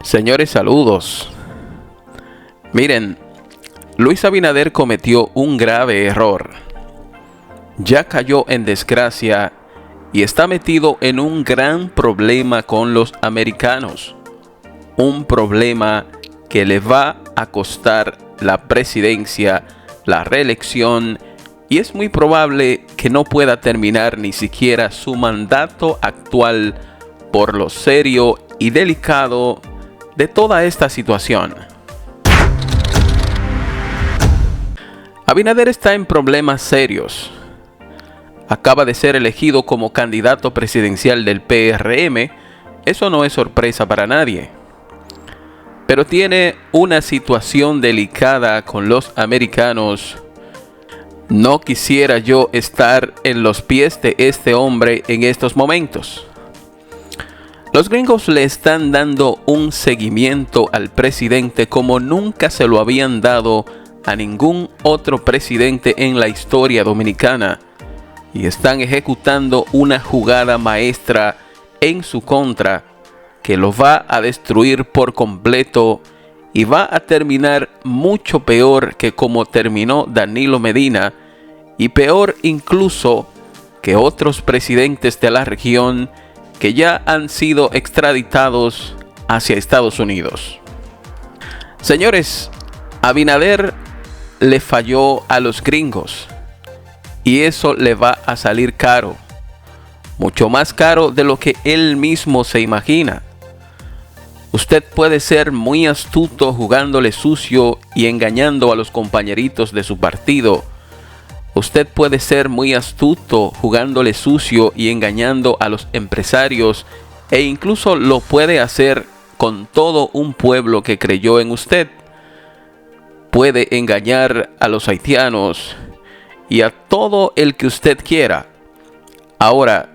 Señores, saludos. Miren, Luis Abinader cometió un grave error. Ya cayó en desgracia y está metido en un gran problema con los americanos. Un problema que le va a costar la presidencia, la reelección, y es muy probable que no pueda terminar ni siquiera su mandato actual por lo serio y delicado de toda esta situación. Abinader está en problemas serios. Acaba de ser elegido como candidato presidencial del PRM. Eso no es sorpresa para nadie. Pero tiene una situación delicada con los americanos. No quisiera yo estar en los pies de este hombre en estos momentos. Los gringos le están dando un seguimiento al presidente como nunca se lo habían dado a ningún otro presidente en la historia dominicana, y están ejecutando una jugada maestra en su contra que lo va a destruir por completo y va a terminar mucho peor que como terminó Danilo Medina, y peor incluso que otros presidentes de la región que ya han sido extraditados hacia Estados Unidos. Señores, Abinader le falló a los gringos y eso le va a salir caro, mucho más caro de lo que él mismo se imagina. Usted puede ser muy astuto jugándole sucio y engañando a los compañeritos de su partido. Usted puede ser muy astuto jugándole sucio y engañando a los empresarios, e incluso lo puede hacer con todo un pueblo que creyó en usted. Puede engañar a los haitianos y a todo el que usted quiera. Ahora,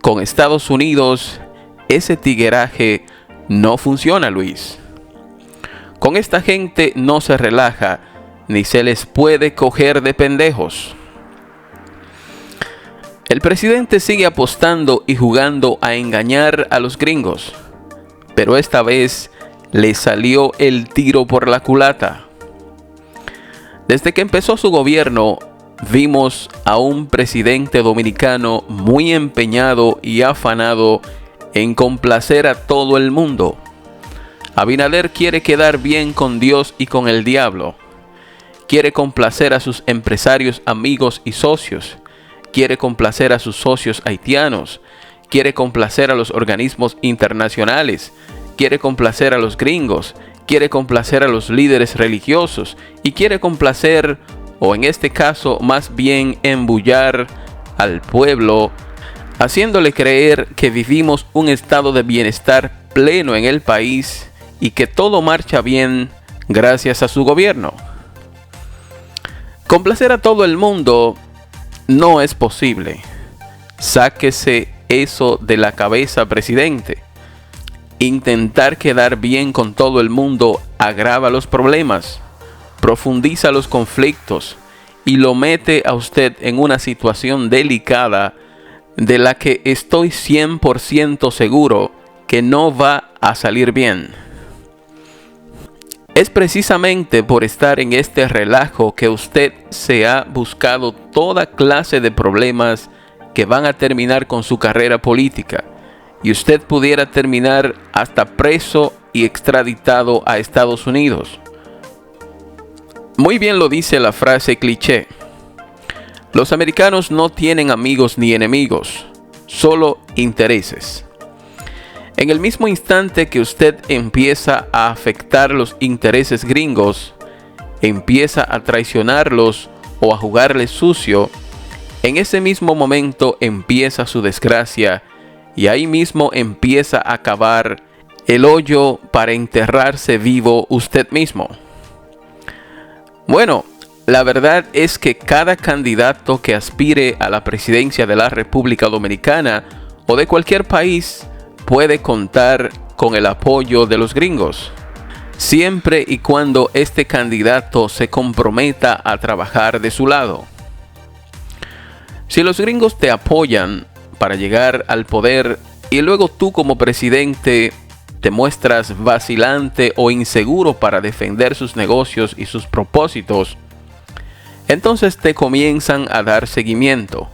con Estados Unidos, ese tigueraje no funciona, Luis. Con esta gente no se relaja, ni se les puede coger de pendejos. El presidente sigue apostando y jugando a engañar a los gringos, pero esta vez le salió el tiro por la culata. Desde que empezó su gobierno, vimos a un presidente dominicano muy empeñado y afanado en complacer a todo el mundo. Abinader quiere quedar bien con Dios y con el diablo. Quiere complacer a sus empresarios, amigos y socios. Quiere complacer a sus socios haitianos. Quiere complacer a los organismos internacionales. Quiere complacer a los gringos. Quiere complacer a los líderes religiosos. Y quiere complacer, o en este caso más bien embullar al pueblo, haciéndole creer que vivimos un estado de bienestar pleno en el país y que todo marcha bien gracias a su gobierno. Complacer a todo el mundo no es posible. Sáquese eso de la cabeza, presidente. Intentar quedar bien con todo el mundo agrava los problemas, profundiza los conflictos y lo mete a usted en una situación delicada de la que estoy 100% seguro que no va a salir bien. Es precisamente por estar en este relajo que usted se ha buscado toda clase de problemas que van a terminar con su carrera política, y usted pudiera terminar hasta preso y extraditado a Estados Unidos. Muy bien lo dice la frase cliché: los americanos no tienen amigos ni enemigos, solo intereses. En el mismo instante que usted empieza a afectar los intereses gringos, empieza a traicionarlos o a jugarles sucio, en ese mismo momento empieza su desgracia, y ahí mismo empieza a cavar el hoyo para enterrarse vivo usted mismo. Bueno, la verdad es que cada candidato que aspire a la presidencia de la República Dominicana o de cualquier país puede contar con el apoyo de los gringos, siempre y cuando este candidato se comprometa a trabajar de su lado. Si los gringos te apoyan para llegar al poder y luego tú como presidente te muestras vacilante o inseguro para defender sus negocios y sus propósitos, entonces te comienzan a dar seguimiento.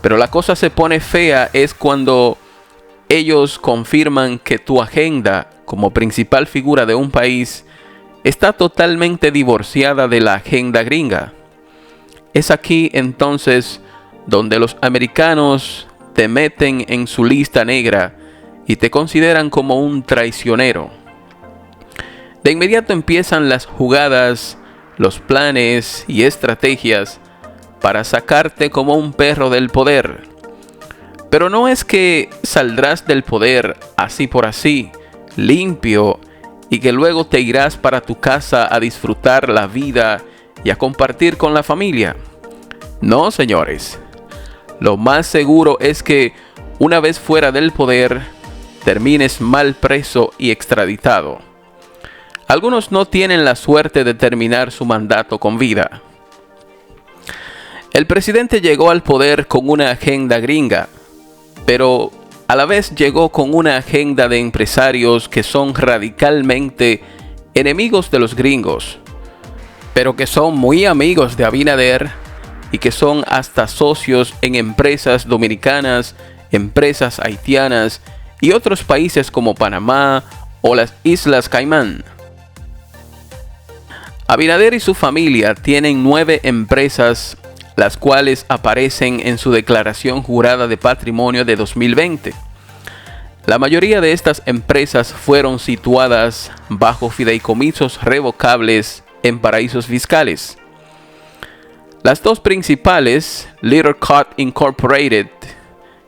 Pero la cosa se pone fea es cuando ellos confirman que tu agenda como principal figura de un país está totalmente divorciada de la agenda gringa. Es aquí entonces donde los americanos te meten en su lista negra y te consideran como un traicionero. De inmediato empiezan las jugadas, los planes y estrategias para sacarte como un perro del poder. Pero no es que saldrás del poder así por así, limpio, y que luego te irás para tu casa a disfrutar la vida y a compartir con la familia. No, señores. Lo más seguro es que una vez fuera del poder, termines mal preso y extraditado. Algunos no tienen la suerte de terminar su mandato con vida. El presidente llegó al poder con una agenda gringa, pero a la vez llegó con una agenda de empresarios que son radicalmente enemigos de los gringos, pero que son muy amigos de Abinader y que son hasta socios en empresas dominicanas, empresas haitianas y otros países como Panamá o las Islas Caimán. Abinader y su familia tienen 9 empresas, las cuales aparecen en su declaración jurada de patrimonio de 2020. La mayoría de estas empresas fueron situadas bajo fideicomisos revocables en paraísos fiscales. Las dos principales, Little Cut Incorporated,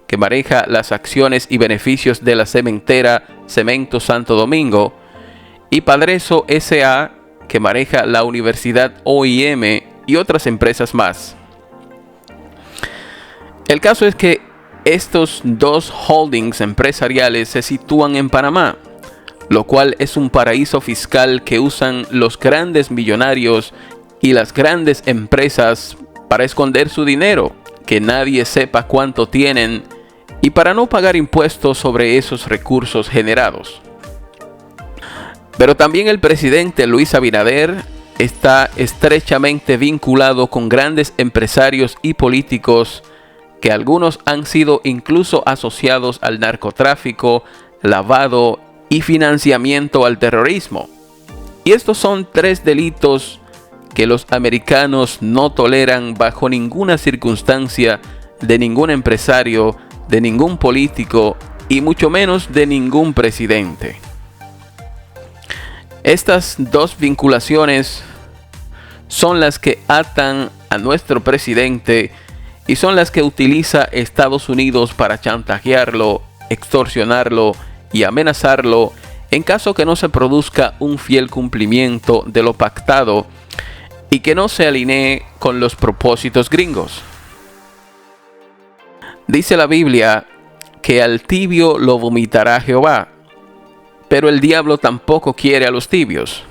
que maneja las acciones y beneficios de la cementera Cemento Santo Domingo, y Padreso S.A., que maneja la Universidad OIM y otras empresas más. El caso es que estos dos holdings empresariales se sitúan en Panamá, lo cual es un paraíso fiscal que usan los grandes millonarios y las grandes empresas para esconder su dinero, que nadie sepa cuánto tienen, y para no pagar impuestos sobre esos recursos generados. Pero también el presidente Luis Abinader está estrechamente vinculado con grandes empresarios y políticos que algunos han sido incluso asociados al narcotráfico, lavado y financiamiento al terrorismo. Y estos son 3 delitos que los americanos no toleran bajo ninguna circunstancia de ningún empresario, de ningún político y mucho menos de ningún presidente. Estas 2 vinculaciones son las que atan a nuestro presidente y son las que utiliza Estados Unidos para chantajearlo, extorsionarlo y amenazarlo en caso que no se produzca un fiel cumplimiento de lo pactado y que no se alinee con los propósitos gringos. Dice la Biblia que al tibio lo vomitará Jehová, pero el diablo tampoco quiere a los tibios.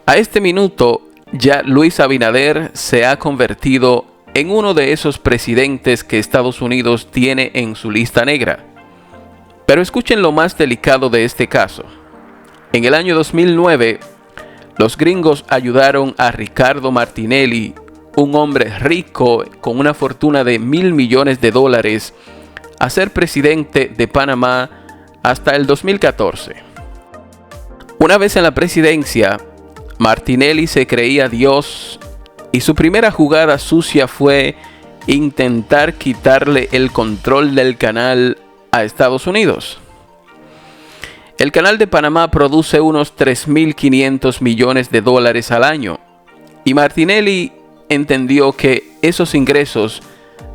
A este minuto ya Luis Abinader se ha convertido en uno de esos presidentes que Estados Unidos tiene en su lista negra. Pero escuchen lo más delicado de este caso. En el año 2009, los gringos ayudaron a Ricardo Martinelli, un hombre rico con una fortuna de $1,000 millones, a ser presidente de Panamá hasta el 2014. Una vez en la presidencia, Martinelli se creía Dios y su primera jugada sucia fue intentar quitarle el control del canal a Estados Unidos. El canal de Panamá produce unos $3.500 millones al año y Martinelli entendió que esos ingresos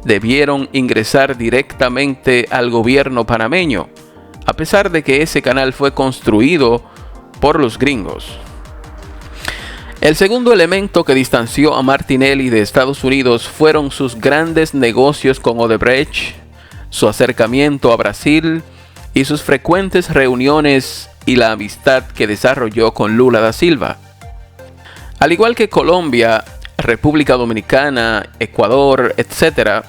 debieron ingresar directamente al gobierno panameño, a pesar de que ese canal fue construido por los gringos. El segundo elemento que distanció a Martinelli de Estados Unidos fueron sus grandes negocios con Odebrecht, su acercamiento a Brasil y sus frecuentes reuniones y la amistad que desarrolló con Lula da Silva. Al igual que Colombia, República Dominicana, Ecuador, etc.,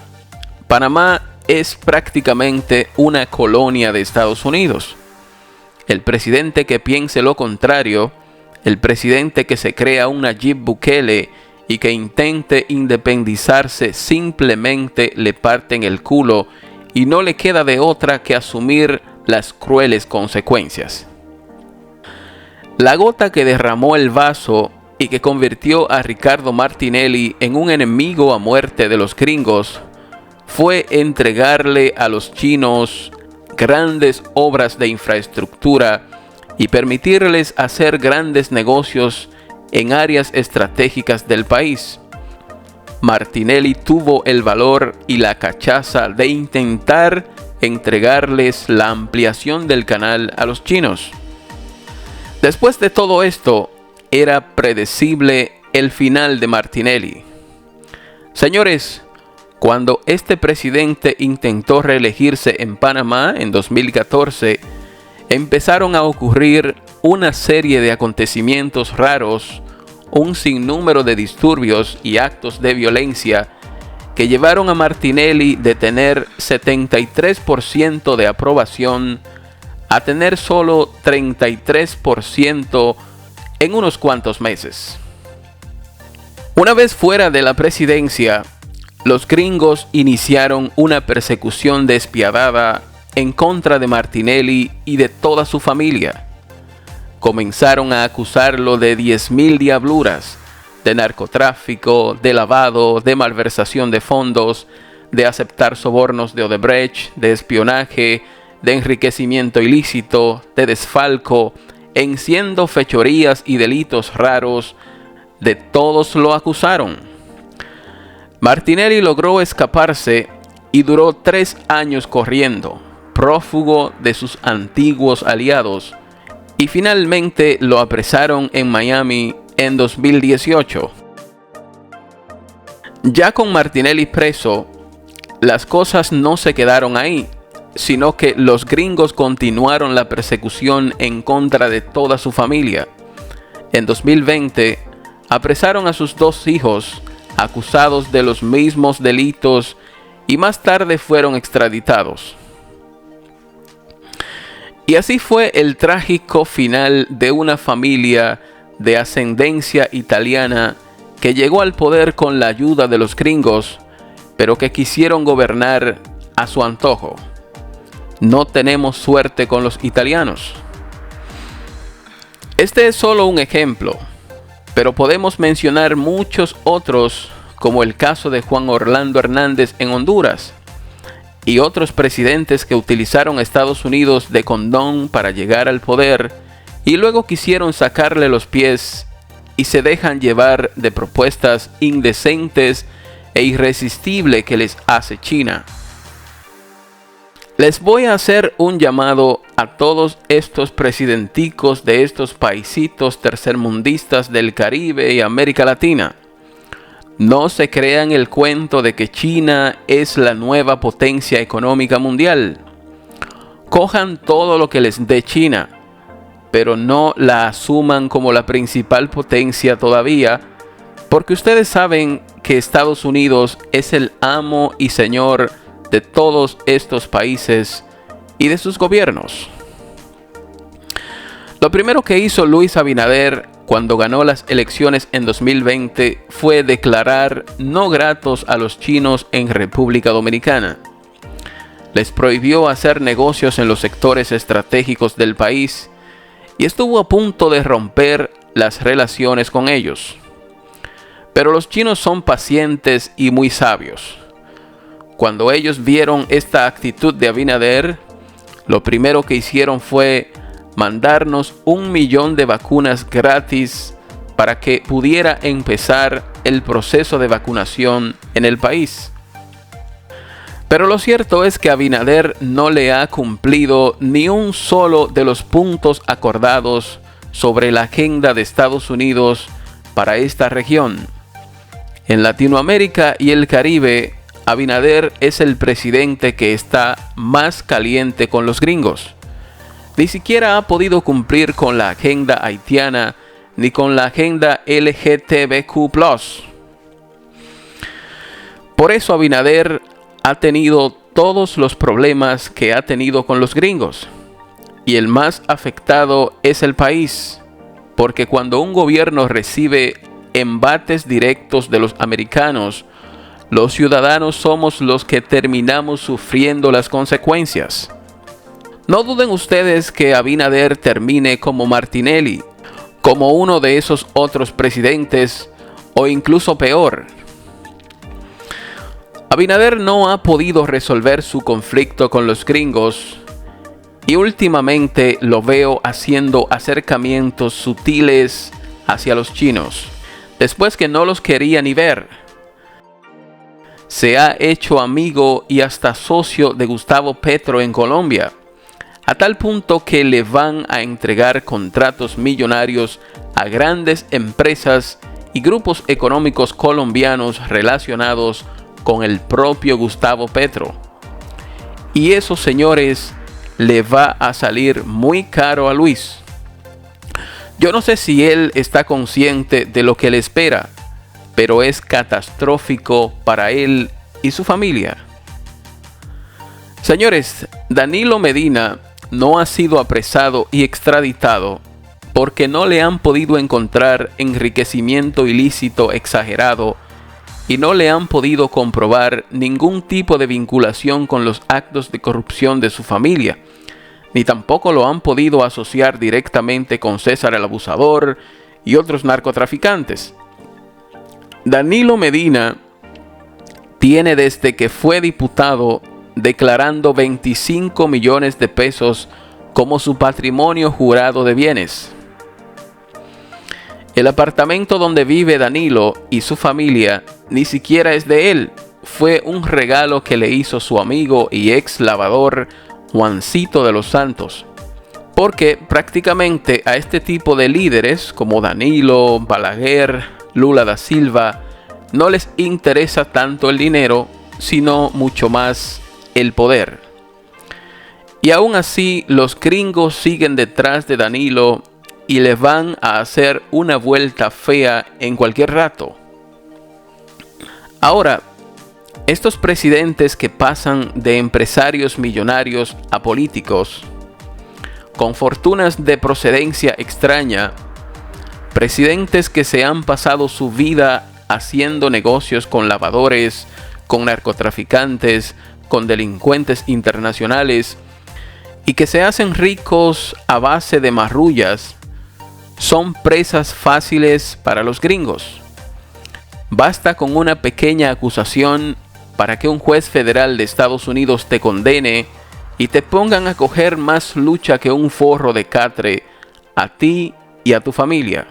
Panamá es prácticamente una colonia de Estados Unidos. El presidente que piense lo contrario, el presidente que se crea un Nayib Bukele y que intente independizarse, simplemente le parten el culo y no le queda de otra que asumir las crueles consecuencias. La gota que derramó el vaso y que convirtió a Ricardo Martinelli en un enemigo a muerte de los gringos fue entregarle a los chinos grandes obras de infraestructura y permitirles hacer grandes negocios en áreas estratégicas del país. Martinelli tuvo el valor y la cachaza de intentar entregarles la ampliación del canal a los chinos. Después de todo esto, era predecible el final de Martinelli. Señores, cuando este presidente intentó reelegirse en Panamá en 2014, empezaron a ocurrir una serie de acontecimientos raros, un sinnúmero de disturbios y actos de violencia que llevaron a Martinelli de tener 73% de aprobación a tener solo 33% en unos cuantos meses. Una vez fuera de la presidencia, los gringos iniciaron una persecución despiadada en contra de Martinelli y de toda su familia. Comenzaron a acusarlo de 10.000 diabluras, de narcotráfico, de lavado, de malversación de fondos, de aceptar sobornos de Odebrecht, de espionaje, de enriquecimiento ilícito, de desfalco, enciendo fechorías y delitos raros. De todos lo acusaron. Martinelli logró escaparse y duró 3 años corriendo, prófugo de sus antiguos aliados, y finalmente lo apresaron en Miami en 2018. Ya con Martinelli preso, las cosas no se quedaron ahí, sino que los gringos continuaron la persecución en contra de toda su familia. En 2020, apresaron a sus 2 hijos, acusados de los mismos delitos, y más tarde fueron extraditados. Y así fue el trágico final de una familia de ascendencia italiana que llegó al poder con la ayuda de los gringos, pero que quisieron gobernar a su antojo. No tenemos suerte con los italianos. Este es solo un ejemplo, pero podemos mencionar muchos otros, como el caso de Juan Orlando Hernández en Honduras, y otros presidentes que utilizaron a Estados Unidos de condón para llegar al poder y luego quisieron sacarle los pies y se dejan llevar de propuestas indecentes e irresistibles que les hace China. Les voy a hacer un llamado a todos estos presidenticos de estos paisitos tercermundistas del Caribe y América Latina. No se crean el cuento de que China es la nueva potencia económica mundial. Cojan todo lo que les dé China, pero no la asuman como la principal potencia todavía, porque ustedes saben que Estados Unidos es el amo y señor de todos estos países y de sus gobiernos. Lo primero que hizo Luis Abinader cuando ganó las elecciones en 2020 fue declarar no gratos a los chinos en República Dominicana. Les prohibió hacer negocios en los sectores estratégicos del país y estuvo a punto de romper las relaciones con ellos. Pero los chinos son pacientes y muy sabios. Cuando ellos vieron esta actitud de Abinader, lo primero que hicieron fue mandarnos 1 millón de vacunas gratis para que pudiera empezar el proceso de vacunación en el país. Pero lo cierto es que Abinader no le ha cumplido ni un solo de los puntos acordados sobre la agenda de Estados Unidos para esta región. En Latinoamérica y el Caribe, Abinader es el presidente que está más caliente con los gringos. Ni siquiera ha podido cumplir con la agenda haitiana ni con la agenda LGTBQ+. Por eso Abinader ha tenido todos los problemas que ha tenido con los gringos. Y el más afectado es el país, porque cuando un gobierno recibe embates directos de los americanos, los ciudadanos somos los que terminamos sufriendo las consecuencias. No duden ustedes que Abinader termine como Martinelli, como uno de esos otros presidentes, o incluso peor. Abinader no ha podido resolver su conflicto con los gringos y últimamente lo veo haciendo acercamientos sutiles hacia los chinos, después que no los quería ni ver. Se ha hecho amigo y hasta socio de Gustavo Petro en Colombia, a tal punto que le van a entregar contratos millonarios a grandes empresas y grupos económicos colombianos relacionados con el propio Gustavo Petro. Y eso, señores, le va a salir muy caro a Luis. Yo no sé si él está consciente de lo que le espera, pero es catastrófico para él y su familia. Señores, Danilo Medina no ha sido apresado y extraditado porque no le han podido encontrar enriquecimiento ilícito exagerado y no le han podido comprobar ningún tipo de vinculación con los actos de corrupción de su familia, ni tampoco lo han podido asociar directamente con César el Abusador y otros narcotraficantes. Danilo Medina tiene desde que fue diputado declarando 25 millones de pesos como su patrimonio jurado de bienes. El apartamento donde vive Danilo y su familia ni siquiera es de él, fue un regalo que le hizo su amigo y ex lavador Juancito de los Santos. Porque prácticamente a este tipo de líderes como Danilo, Balaguer, Lula da Silva, no les interesa tanto el dinero, sino mucho más el poder. Y aún así, los gringos siguen detrás de Danilo y le van a hacer una vuelta fea en cualquier rato. Ahora, estos presidentes que pasan de empresarios millonarios a políticos, con fortunas de procedencia extraña, presidentes que se han pasado su vida haciendo negocios con lavadores, con narcotraficantes, con delincuentes internacionales y que se hacen ricos a base de marrullas, son presas fáciles para los gringos. Basta con una pequeña acusación para que un juez federal de Estados Unidos te condene y te pongan a coger más lucha que un forro de catre a ti y a tu familia.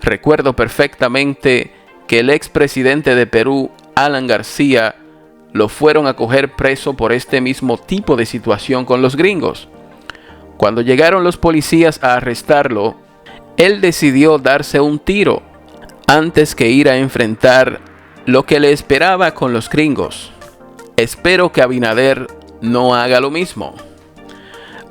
Recuerdo perfectamente que el expresidente de Perú, Alan García, lo fueron a coger preso por este mismo tipo de situación con los gringos. Cuando llegaron los policías a arrestarlo, él decidió darse un tiro antes que ir a enfrentar lo que le esperaba con los gringos. Espero que Abinader no haga lo mismo.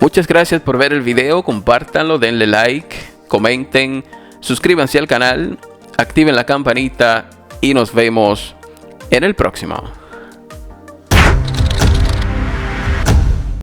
Muchas gracias por ver el video, compártanlo, denle like, comenten, suscríbanse al canal, activen la campanita y nos vemos en el próximo.